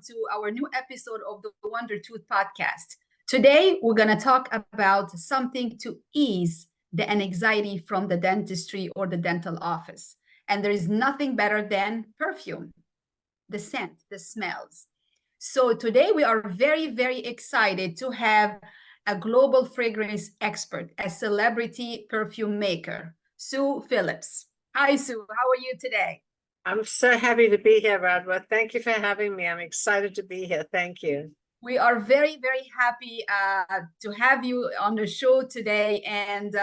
to our new episode of the Wonder Tooth podcast. Today, we're going to talk about something to ease the anxiety from the dentistry or the dental office. And there is nothing better than perfume, the scent, the smells. So today we are very, very excited to have a global fragrance expert, a celebrity perfume maker, Sue Phillips. Hi, Sue. How are you today? I'm so happy to be here, Radwa. Thank you for having me. I'm excited to be here. Thank you. We are very, very happy to have you on the show today. And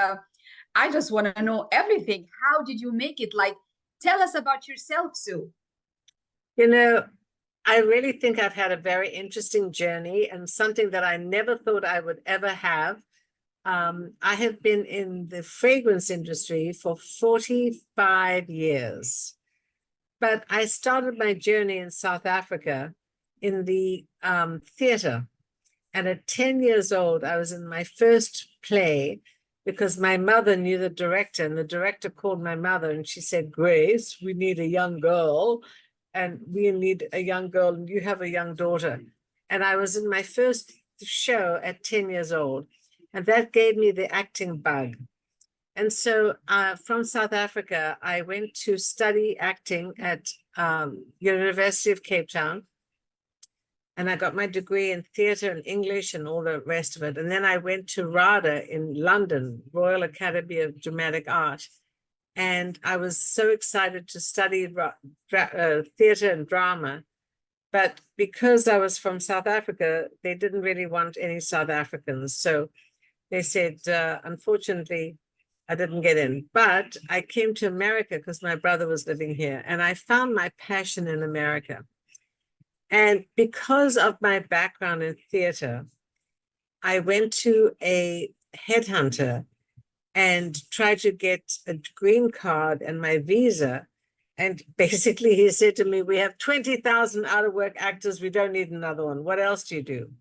I just want to know everything. How did you make it? Like, tell us about yourself, Sue. You know, I really think I've had a very interesting journey and something that I never thought I would ever have. I have been in the fragrance industry for 45 years. But I started my journey in South Africa in the theater. And at 10 years old, I was in my first play because my mother knew the director, and the director called my mother and she said, "Grace, we need a young girl, and we need a young girl, and you have a young daughter." And I was in my first show at 10 years old, and that gave me the acting bug. And so from South Africa, I went to study acting at University of Cape Town. And I got my degree in theater and English and all the rest of it. And then I went to RADA in London, Royal Academy of Dramatic Art. And I was so excited to study theater and drama. But because I was from South Africa, they didn't really want any South Africans. So they said, unfortunately, I didn't get in, but I came to America because my brother was living here, and I found my passion in America. And because of my background in theater, I went to a headhunter and tried to get a green card and my visa. And basically he said to me, "We have 20,000 out of work actors. We don't need another one. What else do you do?"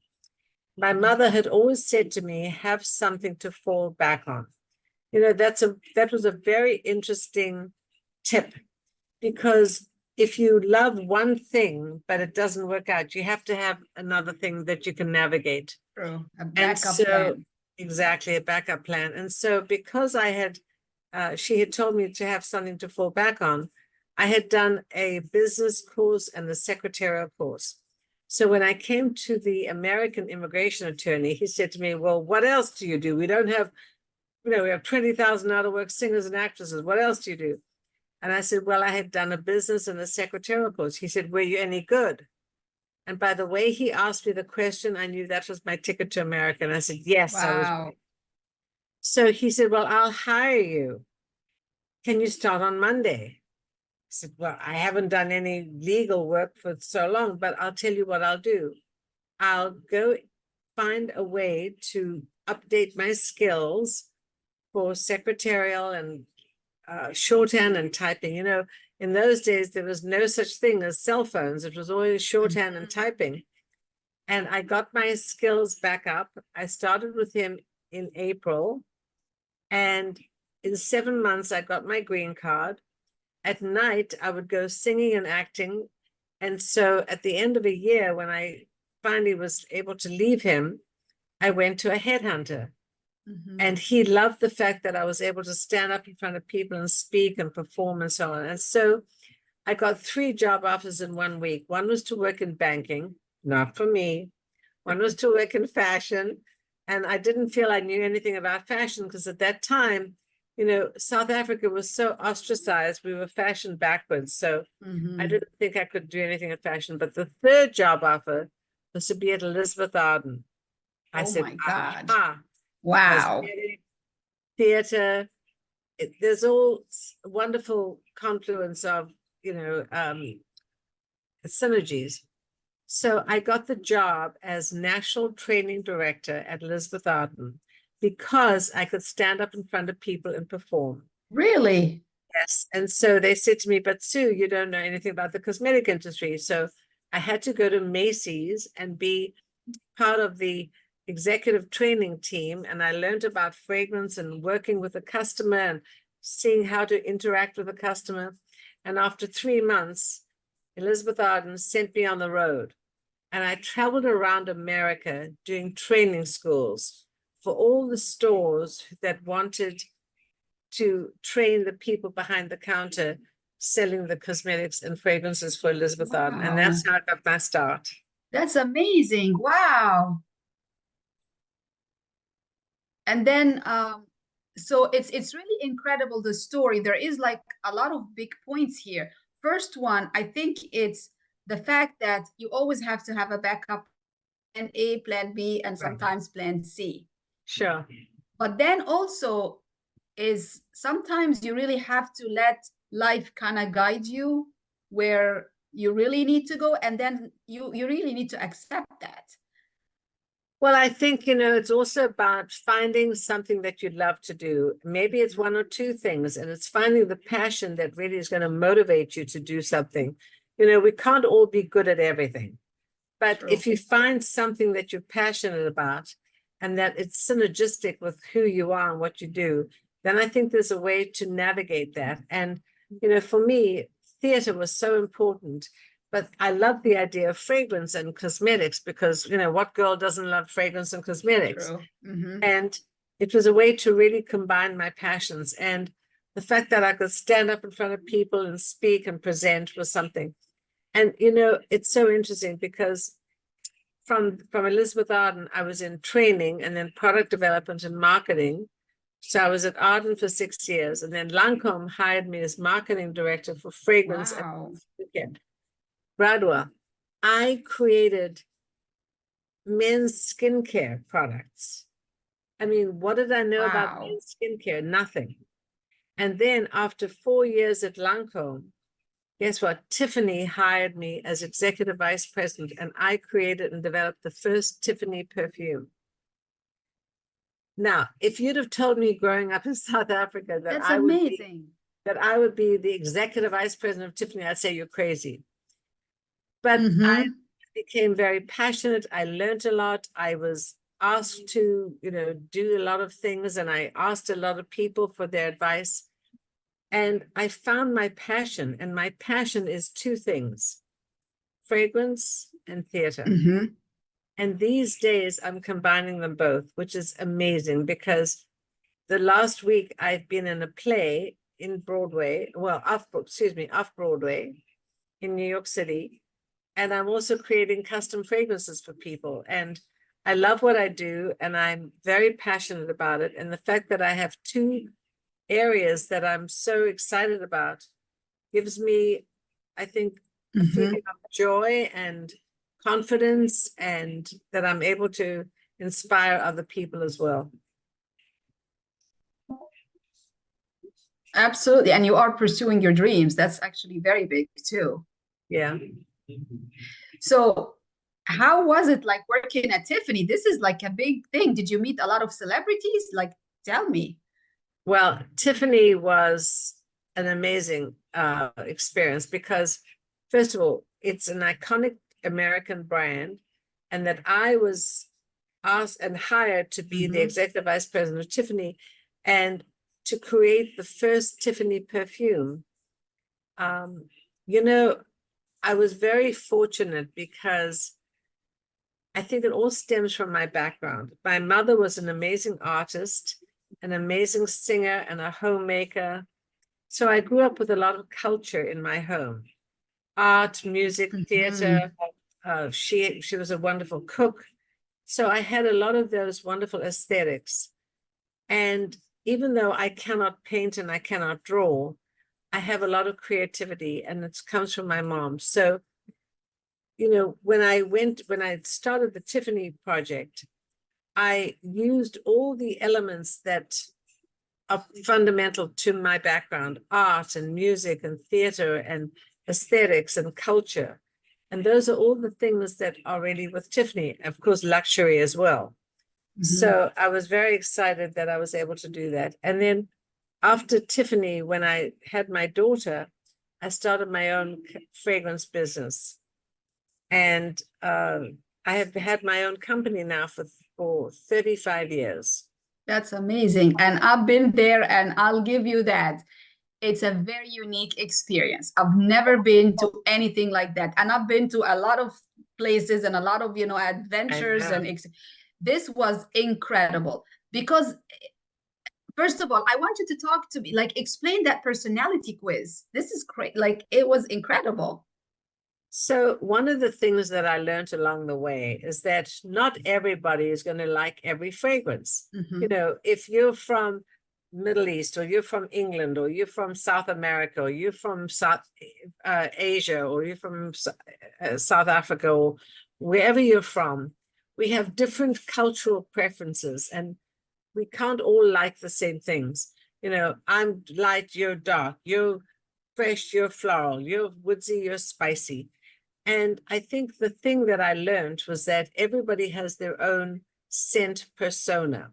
My mother had always said to me, "Have something to fall back on." You know, that was a very interesting tip, because if you love one thing, but it doesn't work out, you have to have another thing that you can navigate. True. A backup plan. Exactly, a backup plan. And so because she had told me to have something to fall back on, I had done a business course and a secretarial course. So when I came to the American immigration attorney, he said to me, "Well, what else do you do? We don't have, we have 20,000 out of work singers and actresses. What else do you do?" And I said, "Well, I had done a business and a secretarial course." He said, "Were you any good?" And by the way he asked me the question, I knew that was my ticket to America. And I said, "Yes, I was." Wow. So he said, "Well, I'll hire you. Can you start on Monday?" I said, "Well, I haven't done any legal work for so long, but I'll tell you what I'll do. I'll go find a way to update my skills for secretarial and shorthand and typing." You know, in those days, there was no such thing as cell phones. It was always shorthand and typing. And I got my skills back up. I started with him in April. And in 7 months, I got my green card. At night, I would go singing and acting. And so at the end of a year, when I finally was able to leave him, I went to a headhunter. And he loved the fact that I was able to stand up in front of people and speak and perform and so on. And so I got 3 job offers in 1 week. One was to work in banking, not for me. One was to work in fashion. And I didn't feel I knew anything about fashion because at that time, South Africa was so ostracized. We were fashion backwards. So I didn't think I could do anything in fashion. But the 3rd job offer was to be at Elizabeth Arden. I said, my God. "Aha." Wow. Theater, there's all wonderful confluence of, synergies. So I got the job as National Training Director at Elizabeth Arden because I could stand up in front of people and perform. Really? Yes. And so they said to me, "But Sue, you don't know anything about the cosmetic industry." So I had to go to Macy's and be part of the executive training team, and I learned about fragrance and working with the customer and seeing how to interact with the customer. And after 3 months, Elizabeth Arden sent me on the road. and I traveled around America doing training schools for all the stores that wanted to train the people behind the counter selling the cosmetics and fragrances for Elizabeth Arden. And that's how I got my start. That's amazing. Wow. And then so it's really incredible, the story. There is like a lot of big points here. First one, I think it's the fact that you always have to have a backup plan A, plan B, and sometimes plan C. Sure. But then also is sometimes you really have to let life kind of guide you where you really need to go, and then you really need to accept that. Well, I think, it's also about finding something that you love to do. Maybe it's one or two things, and it's finding the passion that really is going to motivate you to do something. We can't all be good at everything. But True. if you find something that you're passionate about and that it's synergistic with who you are and what you do, then I think there's a way to navigate that. And, for me, theater was so important. But I love the idea of fragrance and cosmetics because, what girl doesn't love fragrance and cosmetics? True. Mm-hmm. And it was a way to really combine my passions. And the fact that I could stand up in front of people and speak and present was something. And, it's so interesting because from Elizabeth Arden, I was in training and then product development and marketing. So I was at Arden for 6 years. And then Lancôme hired me as marketing director for fragrance. Wow. And Bradwa, I created men's skincare products. I mean, what did I know about men's skincare? Nothing. And then after 4 years at Lancôme, guess what? Tiffany hired me as executive vice president, and I created and developed the first Tiffany perfume. Now, if you'd have told me growing up in South Africa that I would be the executive vice president of Tiffany, I'd say you're crazy. But I became very passionate. I learned a lot. I was asked to, do a lot of things, and I asked a lot of people for their advice. And I found my passion, and my passion is two things: fragrance and theater. Mm-hmm. And these days I'm combining them both, which is amazing because the last week I've been in a play in Broadway, off Broadway in New York City. And I'm also creating custom fragrances for people. And I love what I do, and I'm very passionate about it. And the fact that I have two areas that I'm so excited about gives me, I think, a feeling of joy and confidence, and that I'm able to inspire other people as well. Absolutely. And you are pursuing your dreams. That's actually very big too. Yeah. So how was it like working at Tiffany? This is like a big thing. Did you meet a lot of celebrities? Like, tell me. Well, Tiffany was an amazing experience because, first of all, it's an iconic American brand, and that I was asked and hired to be the executive vice president of Tiffany and to create the first Tiffany perfume. I was very fortunate because I think it all stems from my background. My mother was an amazing artist, an amazing singer, and a homemaker. So I grew up with a lot of culture in my home: art, music, theater. She was a wonderful cook. So I had a lot of those wonderful aesthetics. And even though I cannot paint and I cannot draw, I have a lot of creativity, and it comes from my mom. So, when I started the Tiffany project, I used all the elements that are fundamental to my background: art and music and theater and aesthetics and culture. And those are all the things that are really with Tiffany, of course, luxury as well. So I was very excited that I was able to do that. And then after Tiffany, when I had my daughter, I started my own fragrance business. And I have had my own company now for 35 years. That's amazing. And I've been there, and I'll give you that. It's a very unique experience. I've never been to anything like that. And I've been to a lot of places and a lot of, I adventures know. and this was incredible because first of all, I want you to talk to me, like explain that personality quiz. This is great. Like it was incredible. So one of the things that I learned along the way is that not everybody is going to like every fragrance. Mm-hmm. If you're from Middle East, or you're from England, or you're from South America, or you're from South Asia, or you're from South Africa, or wherever you're from, we have different cultural preferences, and we can't all like the same things. I'm light, you're dark, you're fresh, you're floral, you're woodsy, you're spicy. And I think the thing that I learned was that everybody has their own scent persona.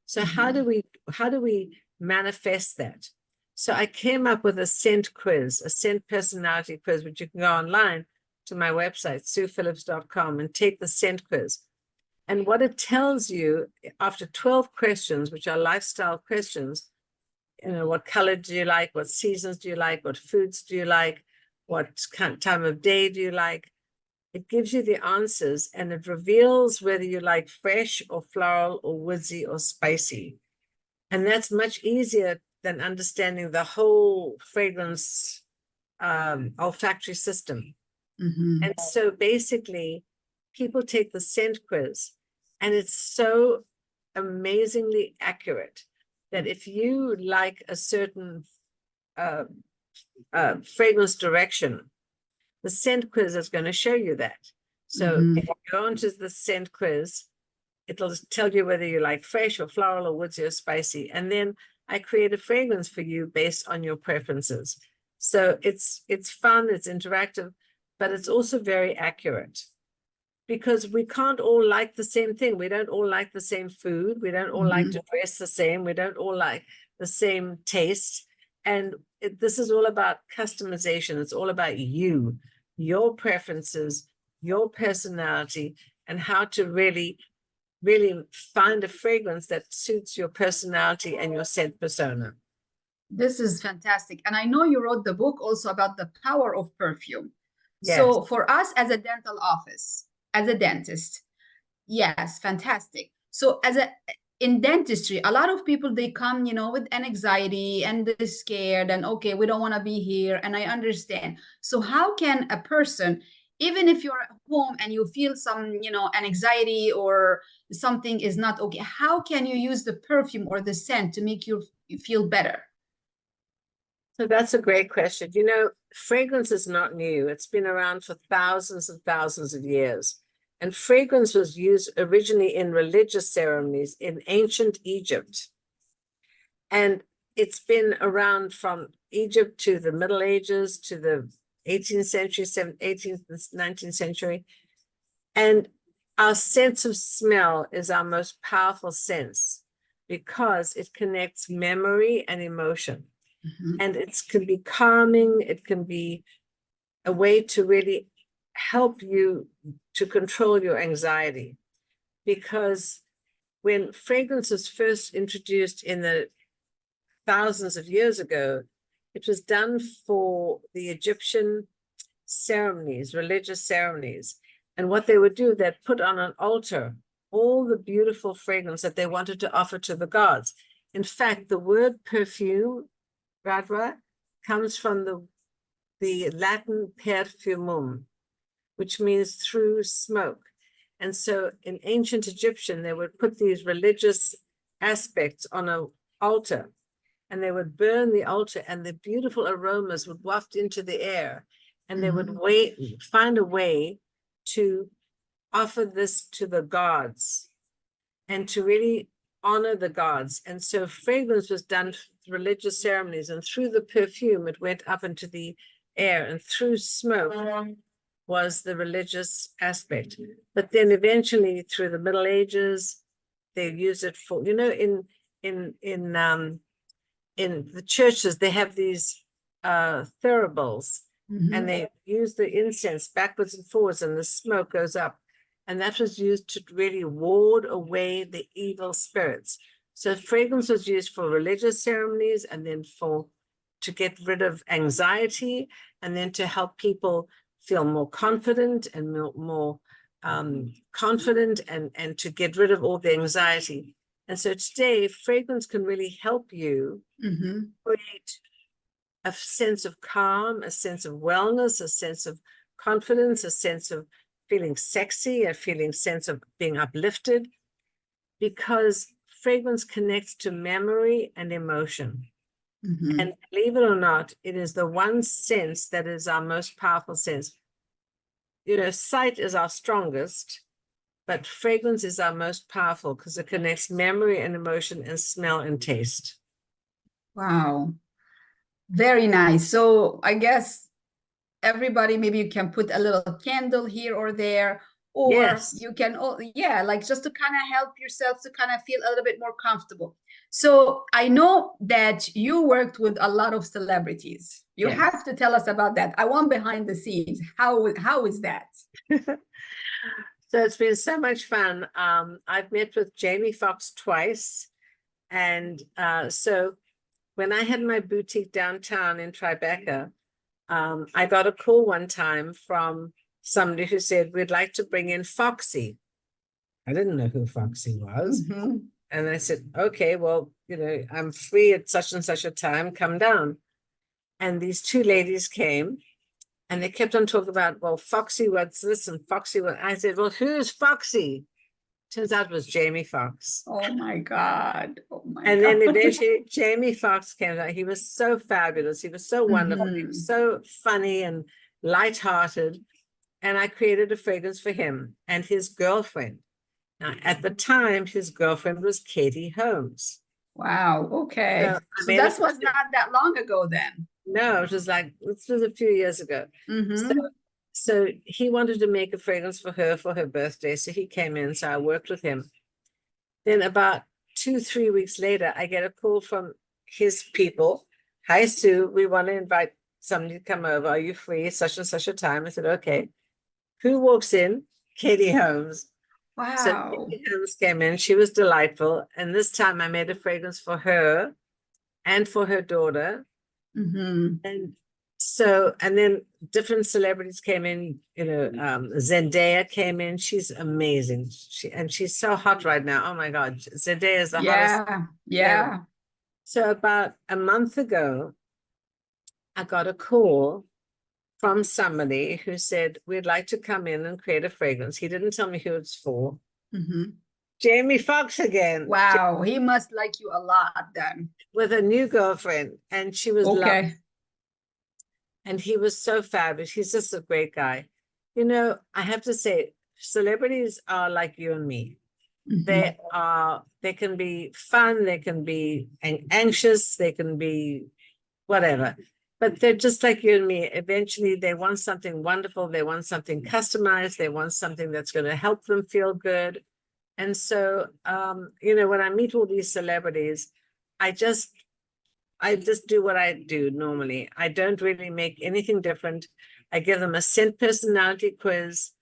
So Mm-hmm. how do we manifest that? So I came up with a scent quiz, a scent personality quiz, which you can go online to my website, suephillips.com, and take the scent quiz. And what it tells you after 12 questions, which are lifestyle questions, what color do you like? What seasons do you like? What foods do you like? What time of day do you like? It gives you the answers, and it reveals whether you like fresh or floral or woodsy or spicy. And that's much easier than understanding the whole fragrance olfactory system. Mm-hmm. And so basically, people take the scent quiz, and it's so amazingly accurate that if you like a certain fragrance direction, the scent quiz is going to show you that. So Mm-hmm. if you go into the scent quiz, it'll tell you whether you like fresh or floral or woodsy or spicy. And then I create a fragrance for you based on your preferences. So it's fun, it's interactive, but it's also very accurate, because we can't all like the same thing. We don't all like the same food. We don't all like Mm-hmm. to dress the same. We don't all like the same taste. And this is all about customization. It's all about you, your preferences, your personality, and how to really, really find a fragrance that suits your personality and your scent persona. This is fantastic. And I know you wrote the book also about the power of perfume. Yes. So for us as a dental office, as a dentist, yes, fantastic. So in dentistry, a lot of people they come, with an anxiety and they're scared and okay, we don't want to be here. And I understand. So how can a person, even if you're at home and you feel some, an anxiety or something is not okay, how can you use the perfume or the scent to make you feel better? So that's a great question. Fragrance is not new. It's been around for thousands and thousands of years. And fragrance was used originally in religious ceremonies in ancient Egypt. And it's been around from Egypt to the Middle Ages to the 18th century, 18th, 19th century. And our sense of smell is our most powerful sense because it connects memory and emotion. Mm-hmm. And it can be calming. It can be a way to really help you to control your anxiety. Because when fragrance was first introduced in the thousands of years ago, it was done for the Egyptian ceremonies, religious ceremonies. And what they would do, they'd put on an altar all the beautiful fragrance that they wanted to offer to the gods. In fact, the word perfume, Radwa, comes from the Latin perfumum, which means through smoke. And so in ancient Egyptian, they would put these religious aspects on an altar, and they would burn the altar, and the beautiful aromas would waft into the air, and they would find a way to offer this to the gods and to really honor the gods. And so fragrance was done through religious ceremonies, and through the perfume, it went up into the air, and through smoke was the religious aspect. But then eventually through the Middle Ages, they use it for, in the churches, they have these thuribles, and they use the incense backwards and forwards, and the smoke goes up. And that was used to really ward away the evil spirits. So fragrance was used for religious ceremonies, and then to get rid of anxiety, and then to help people feel more confident and more confident and to get rid of all the anxiety. And so today, fragrance can really help you create a sense of calm, a sense of wellness, a sense of confidence, a sense of feeling sexy, a sense of being uplifted, because fragrance connects to memory and emotion. And believe it or not, it is the one sense that is our most powerful sense. You know, sight is our strongest, but fragrance is our most powerful because it connects memory and emotion and smell and taste. Wow. Very nice. So I guess everybody, maybe you can put a little candle here or there, or Yes. you can, yeah, like just to kind of help yourself to kind of feel a little bit more comfortable. So I know that you worked with a lot of celebrities. You Yes. have to tell us about that. I want behind the scenes. How is that? So it's been so much fun. I've met with Jamie Foxx twice. And so when I had my boutique downtown in Tribeca, I got a call one time from somebody who said, we'd like to bring in Foxy. I didn't know who Foxy was. And I said, okay, well, you know, I'm free at such and such a time, come down. And these two ladies came and they kept on talking about, well, Foxy, what's this? And Foxy, what? I said, well, who's Foxy? Turns out it was Jamie Foxx. Oh my God. Oh my And God. then eventually Jamie Foxx came out. He was so fabulous. He was so wonderful. He was so funny and lighthearted. And I created a fragrance for him and his girlfriend. Now, at the time, his girlfriend was Katie Holmes. Wow. Okay. So that was not that long ago then. No, it was a few years ago. So he wanted to make a fragrance for her birthday. So he came in. So I worked with him. Then about 2-3 weeks later, I get a call from his people. Hi, Sue. We want to invite somebody to come over. Are you free? Such and such a time. I said, okay. Who walks in? Katie Holmes. Wow. So Katie Holmes came in. She was delightful. And this time I made a fragrance for her and for her daughter. And so, and then different celebrities came in, you know, Zendaya came in. She's amazing. She's so hot right now. Oh my God. Zendaya is the hottest. Yeah. So about a month ago, I got a call from somebody who said, we'd like to come in and create a fragrance. He didn't tell me who it's for. Jamie Foxx again. Wow. He must like you a lot then. With a new girlfriend. And she was lovely. And he was so fabulous. He's just a great guy. You know, I have to say, celebrities are like you and me. They can be fun, they can be anxious, they can be whatever. But they're just like you and me. Eventually, they want something wonderful. They want something customized. They want something that's going to help them feel good. And so, you know, when I meet all these celebrities, I just do what I do normally. I don't really make anything different. I give them a scent personality quiz.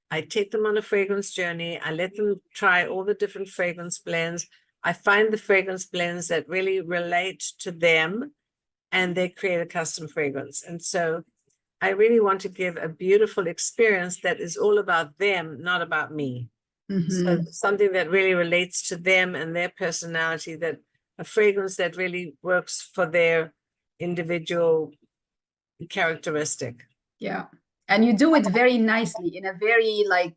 I take them on a fragrance journey. I let them try all the different fragrance blends. I find the fragrance blends that really relate to them, and they create a custom fragrance. And so I really want to give a beautiful experience that is all about them, not about me. So something that really relates to them and their personality, that a fragrance that really works for their individual characteristic. Yeah. And you do it very nicely in a very like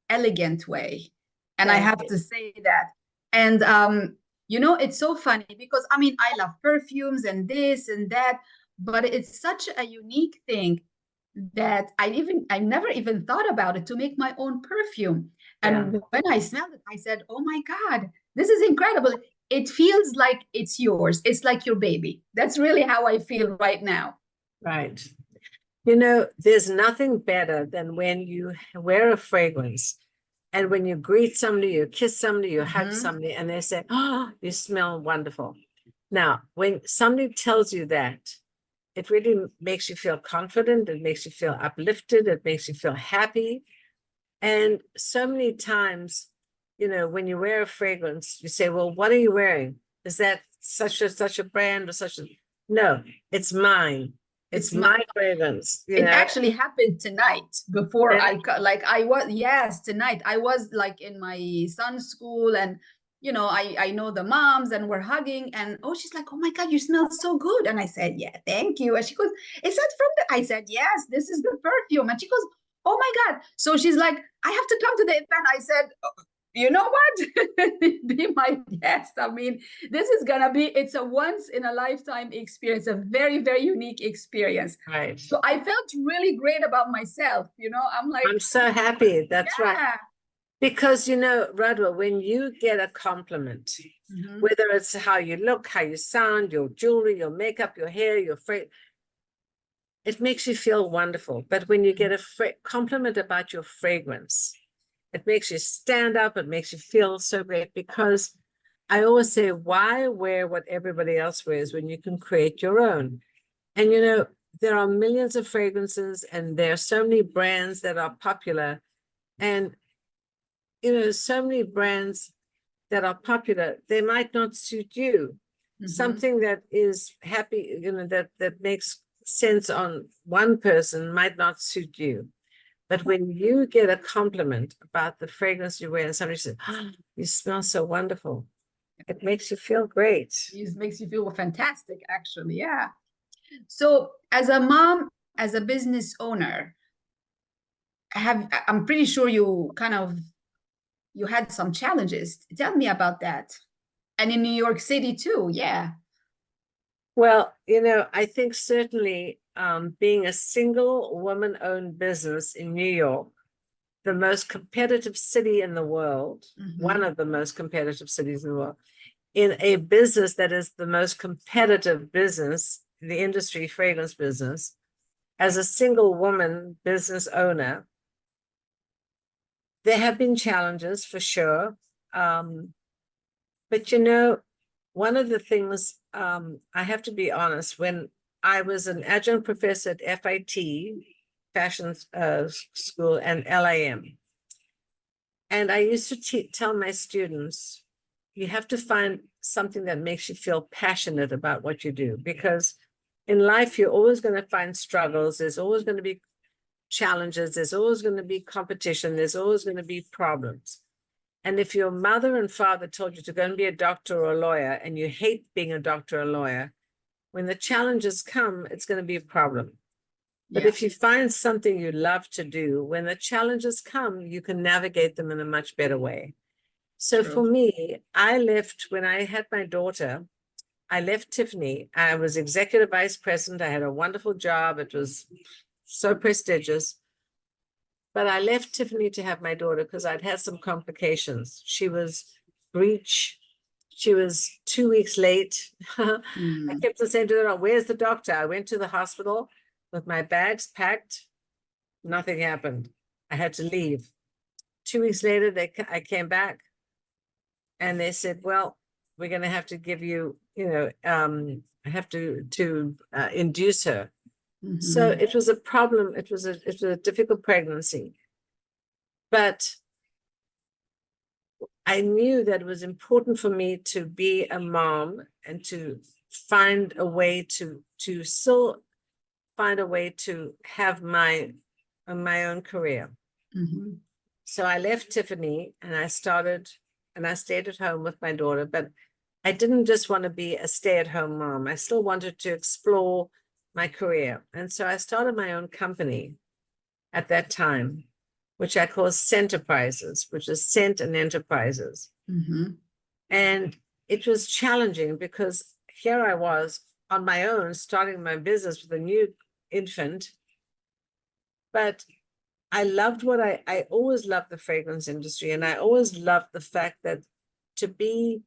elegant way. And I have to say that. And you know, it's so funny because I mean, I love perfumes and this and that, but it's such a unique thing that I never even thought about it to make my own perfume. And when I smelled it, I said, oh my God, this is incredible. It feels like it's yours. It's like your baby. That's really how I feel right now. Right. You know, there's nothing better than when you wear a fragrance and when you greet somebody, you kiss somebody, you hug somebody, and they say, oh, you smell wonderful. Now, when somebody tells you that, it really makes you feel confident. It makes you feel uplifted. It makes you feel happy. And so many times, you know, when you wear a fragrance, you say, well, what are you wearing? Is that such a brand or such a, no, it's mine. It's It's my, my fragrance, you it know. actually happened tonight before And like I was, yes, tonight I was like in my son's school, and I know the moms, and we're hugging, and oh, she's like, oh my God, you smell so good. And I said, yeah, thank you. And she goes, is that from the, I said, yes, this is the perfume. And she goes, oh my God. So she's like, I have to come to the event. I said, you know what? Be my guest. I mean, this is gonna be, it's a once in a lifetime experience, a very, very unique experience. right. So I felt really great about myself. I'm like, I'm so happy. That's right. yeah. Because, Radwa, when you get a compliment, Mhm. whether it's how you look, how you sound, your jewelry, your makeup, your hair, your it makes you feel wonderful. But when you get a compliment about your fragrance, it makes you stand up. It makes you feel so great, because I always say, why wear what everybody else wears when you can create your own? And, there are millions of fragrances, and there are so many brands that are popular. And, so many brands that are popular, they might not suit you. Mhm. Something that is happy, that makes sense on one person might not suit you. But when you get a compliment about the fragrance you wear, and somebody says, oh, you smell so wonderful, it makes you feel great. It makes you feel fantastic, actually. Yeah. So, as a mom, as a business owner, I'm pretty sure you had some challenges. Tell me about that. And in New York City too. Yeah. Well, I think certainly being a single woman-owned business in New York, the most competitive city in the world, one of the most competitive cities in the world, in a business that is the most competitive business in the industry, fragrance business, as a single woman business owner, there have been challenges for sure. But one of the things, I have to be honest, when I was an adjunct professor at FIT, Fashion School, and LAM, and I used to tell my students, you have to find something that makes you feel passionate about what you do, because in life, you're always going to find struggles. There's always going to be challenges. There's always going to be competition. There's always going to be problems. And if your mother and father told you to go and be a doctor or a lawyer, and you hate being a doctor or a lawyer, when the challenges come, it's going to be a problem. But if you find something you love to do, when the challenges come, you can navigate them in a much better way. So for me, I left when I had my daughter. I left Tiffany. I was executive vice president. I had a wonderful job. It was so prestigious. But I left Tiffany to have my daughter because I'd had some complications. She was breech. She was 2 weeks late. I kept on saying to her, where's the doctor? I went to the hospital with my bags packed. Nothing happened. I had to leave. 2 weeks later, I came back, and they said, well, we're going to have to give you, I have to induce her. So it was a problem. It was a difficult pregnancy. But I knew that it was important for me to be a mom and to find a way to still find a way to have my own career. So I left Tiffany, and I stayed at home with my daughter, but I didn't just want to be a stay-at-home mom. I still wanted to explore my career. And so I started my own company at that time, which I call Centerprises, which is Scent and Enterprises. And it was challenging because here I was on my own, starting my business with a new infant. But I loved I always loved the fragrance industry. And I always loved the fact that to be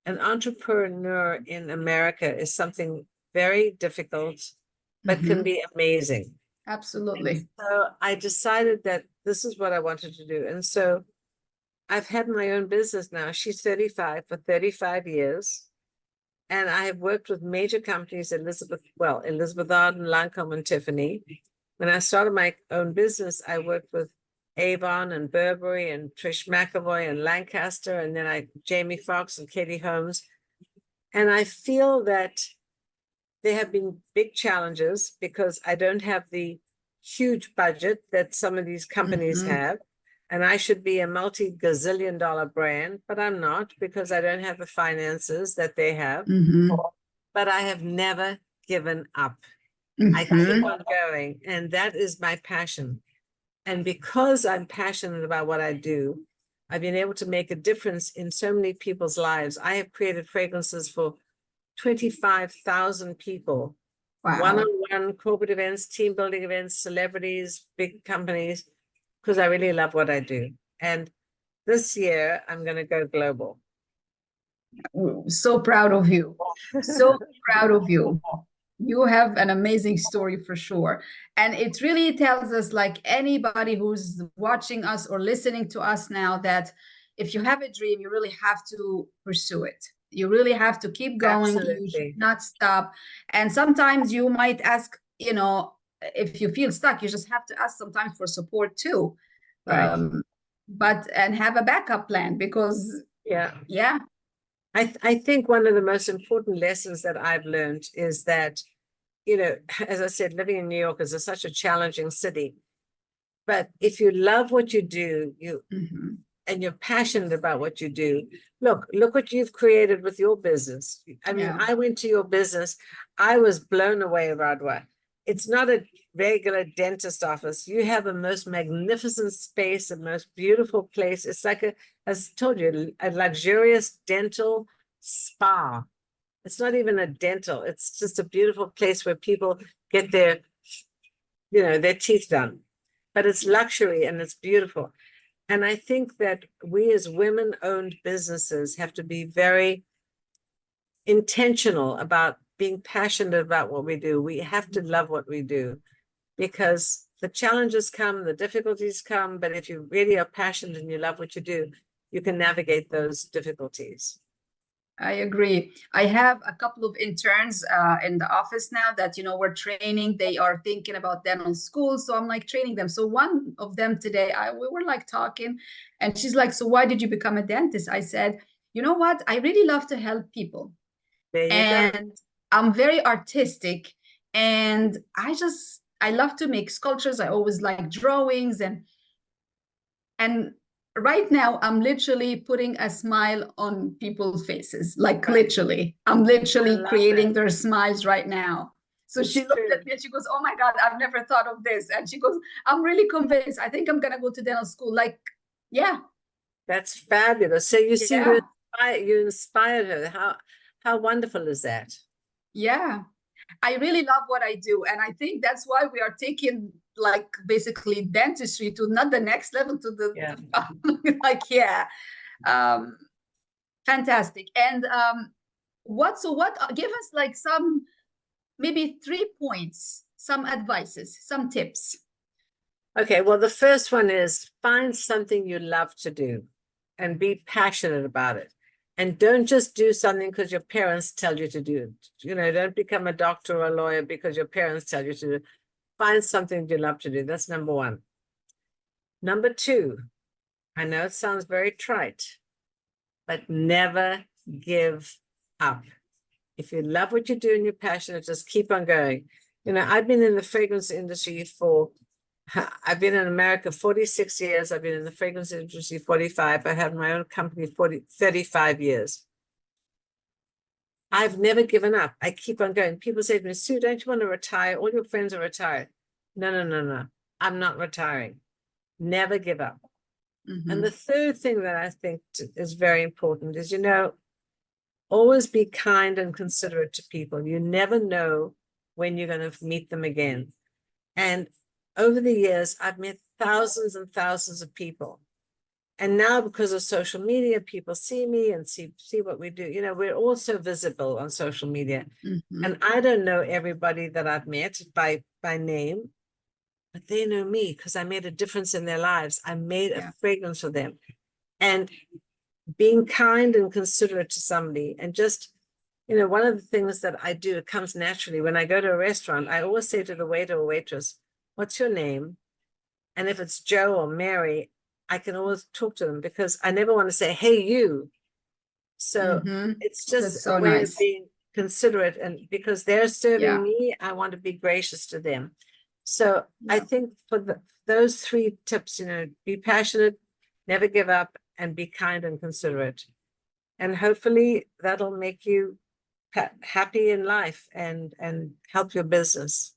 an entrepreneur in America is something very difficult, but can be amazing. Absolutely. So I decided that this is what I wanted to do. And so I've had my own business now. She's 35 for 35 years. And I have worked with major companies, Elizabeth Arden, Lancome, and Tiffany. When I started my own business, I worked with Avon and Burberry and Trish McEvoy and Lancaster, and then Jamie Foxx and Katie Holmes. And I feel that there have been big challenges because I don't have the huge budget that some of these companies have. And I should be a multi-gazillion dollar brand, but I'm not because I don't have the finances that they have. But I have never given up. I keep on going, and that is my passion. And because I'm passionate about what I do, I've been able to make a difference in so many people's lives. I have created fragrances for 25,000 people, Wow. one-on-one corporate events, team building events, celebrities, big companies, because I really love what I do. And this year, I'm going to go global. So proud of you. So proud of you. You have an amazing story for sure. And it really tells us, like anybody who's watching us or listening to us now, that if you have a dream, you really have to pursue it. You really have to keep going. You should not stop. And sometimes you might ask, you know, if you feel stuck, you just have to ask sometimes for support too. Right. And have a backup plan because yeah. I think one of the most important lessons that I've learned is that, you know, as I said, living in New York is such a challenging city. But if you love what you do, and you're passionate about what you do, look what you've created with your business. I mean, I went to your business. I was blown away, Radwa. It's not a regular dentist office. You have a most magnificent space, a most beautiful place. It's like as I told you, a luxurious dental spa. It's not even a dental. It's just a beautiful place where people get their, their teeth done. But it's luxury and it's beautiful. And I think that we as women-owned businesses have to be very intentional about being passionate about what we do. We have to love what we do because the challenges come, the difficulties come, but if you really are passionate and you love what you do, you can navigate those difficulties. I agree. I have a couple of interns in the office now that, we're training. They are thinking about dental school. So I'm like training them. So one of them today, we were like talking and she's like, so why did you become a dentist? I said, you know what? I really love to help people. There you and go. I'm very artistic and I love to make sculptures. I always like drawings and right now I'm literally putting a smile on people's faces, like literally. I'm literally creating their smiles right now. So she looked at me and she goes, oh my God, I've never thought of this. And she goes, I'm really convinced. I think I'm going to go to dental school. Like, yeah. That's fabulous. So you see you inspired her. How wonderful is that? Yeah. I really love what I do. And I think that's why we are taking like basically dentistry to not the next level to the fantastic. And what give us like some maybe 3 points, some advices, some tips. Okay, well, the first one is find something you love to do and be passionate about it. And don't just do something because your parents tell you to do it. Don't become a doctor or a lawyer because your parents tell you to do it. Find something you love to do. That's number one. Number two, I know it sounds very trite, but never give up. If you love what you do and you're passionate, just keep on going. I've been in the fragrance industry I've been in America 46 years. I've been in the fragrance industry 45. I have my own company 35 years. I've never given up. I keep on going. People say to me, Sue, don't you want to retire? All your friends are retired. No. I'm not retiring. Never give up. And the third thing that I think is very important is, always be kind and considerate to people. You never know when you're going to meet them again. And over the years, I've met thousands and thousands of people. And now because of social media, people see me and see what we do. We're all so visible on social media. And I don't know everybody that I've met by name, but they know me because I made a difference in their lives. I made a fragrance for them. And being kind and considerate to somebody and just, one of the things that I do, it comes naturally. When I go to a restaurant, I always say to the waiter or waitress, what's your name? And if it's Joe or Mary, I can always talk to them because I never want to say, hey, you. So it's just a way of being considerate, and because they're serving Yeah. me, I want to be gracious to them. So I Yeah. think for those three tips, be passionate, never give up, and be kind and considerate. And hopefully that'll make you happy in life and help your business.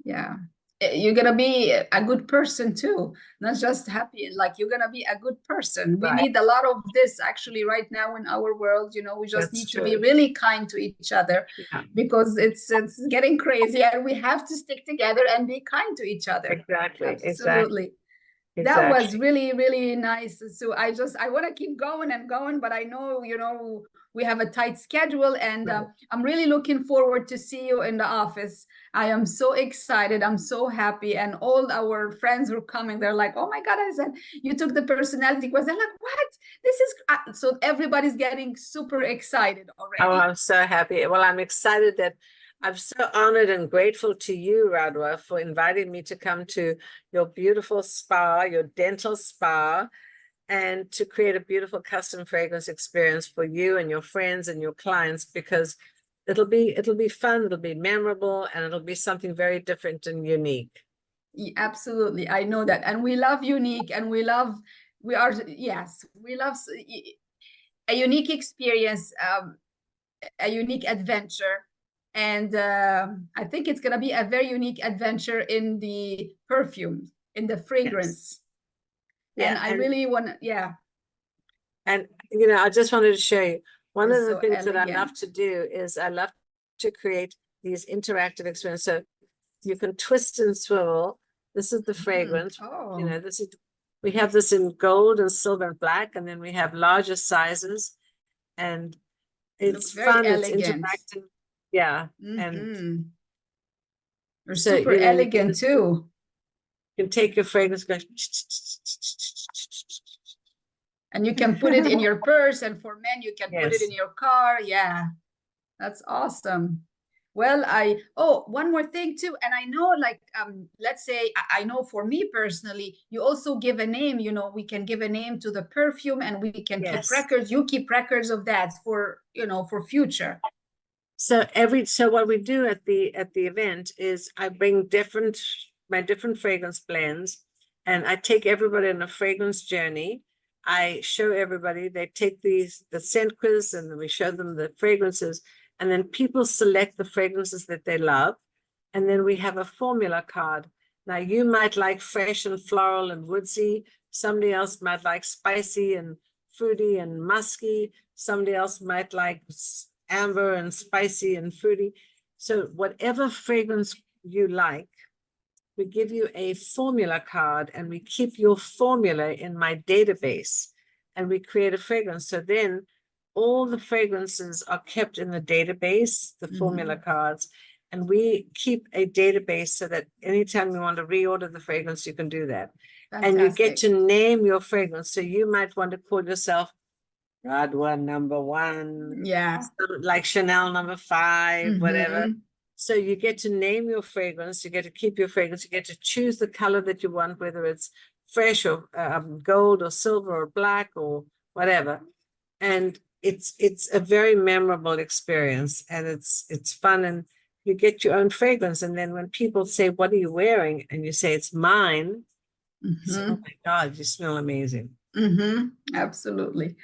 Yeah. You're gonna be a good person too, not just happy. Like you're gonna be a good person. We Right. need a lot of this actually right now in our world. We just That's need to be true. really kind to each other Yeah, because it's getting crazy, and we have to stick together and be kind to each other. exactly. Absolutely. That was Exactly. really, really nice. So I want to keep going and going, but I know, we have a tight schedule, and Right. I'm really looking forward to see you in the office. I am so excited. I'm so happy. And all our friends were coming. They're like, oh my God, I said, you took the personality quiz. They're like, what? This is, so everybody's getting super excited Oh, already. I'm so happy. Well, I'm excited that I'm so honored and grateful to you, Radwa, for inviting me to come to your beautiful spa, your dental spa, and to create a beautiful custom fragrance experience for you and your friends and your clients, because it'll be fun, it'll be memorable, and it'll be something very different and unique. Absolutely. I know that. And we love unique, and yes, we love a unique experience, a unique adventure. And I think it's going to be a very unique adventure in the perfume, in the Yes. fragrance. Yeah. And I really want to, yeah, And I just wanted to show you one of it's the so things that I love elegant. to do is I love to create these interactive experiences. So you can twist and swivel. This is the fragrance. Oh, We have this in gold and silver and black, and then we have larger sizes, and looks it's very fun. It's elegant. interactive. Yeah. And Mm-hmm. You're so, super elegant too. you can take your fragrance, go. And you can put it in your purse, and for men, you can put it Yes. in your car. Yeah. That's awesome. Well, one more thing too. And I know, like, let's say, I know for me personally, you also give a name, we can give a name to the perfume, and we can keep Yes. records. You keep records of that for future. So what we do at the event is I bring my different fragrance blends, and I take everybody on a fragrance journey. I show everybody, they take the scent quiz, and we show them the fragrances, and then people select the fragrances that they love. And then we have a formula card. Now you might like fresh and floral and woodsy. Somebody else might like spicy and fruity and musky. Somebody else might like amber and spicy and fruity. So whatever fragrance you like, we give you a formula card, and we keep your formula in my database, and we create a fragrance. So then all the fragrances are kept in the database, the formula cards, and we keep a database so that anytime you want to reorder the fragrance, you can do that. And you get Fantastic. to name your fragrance. So you might want to call yourself Radwa number 1, Yeah. like Chanel number 5, whatever. Mm-hmm. So you get to name your fragrance, you get to keep your fragrance, you get to choose the color that you want, whether it's fresh or gold or silver or black or whatever. And it's a very memorable experience, and it's fun, and you get your own fragrance. And then when people say, what are you wearing? And you say, it's mine. You say, oh my God, you smell amazing. Absolutely.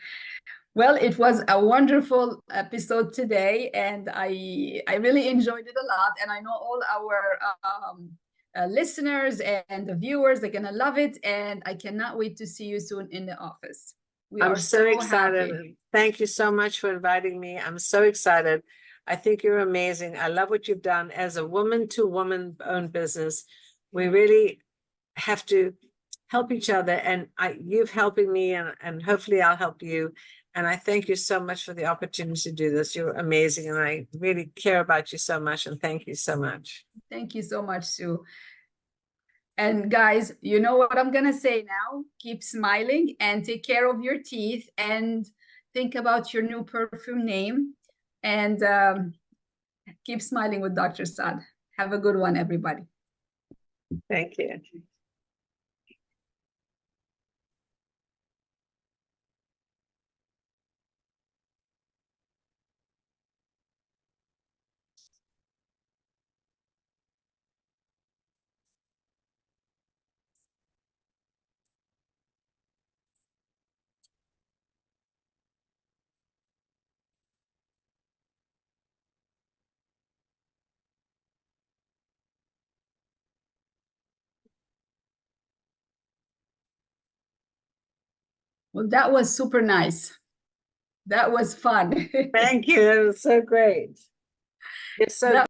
Well, it was a wonderful episode today, and I really enjoyed it a lot. And I know all our listeners and the viewers are gonna love it. And I cannot wait to see you soon in the office. We I'm are so so excited. happy. Thank you so much for inviting me. I'm so excited. I think you're amazing. I love what you've done as a woman to woman owned business. We really have to help each other, and you've helping me, and hopefully I'll help you. And I thank you so much for the opportunity to do this. You're amazing, and I really care about you so much, and thank you so much. Thank you so much, Sue. And guys, you know what I'm gonna say now? Keep smiling and take care of your teeth, and think about your new perfume name, and keep smiling with Dr. Saad. Have a good one, everybody. Thank you. Well, that was super nice. That was fun. Thank you. It was so great. You're so That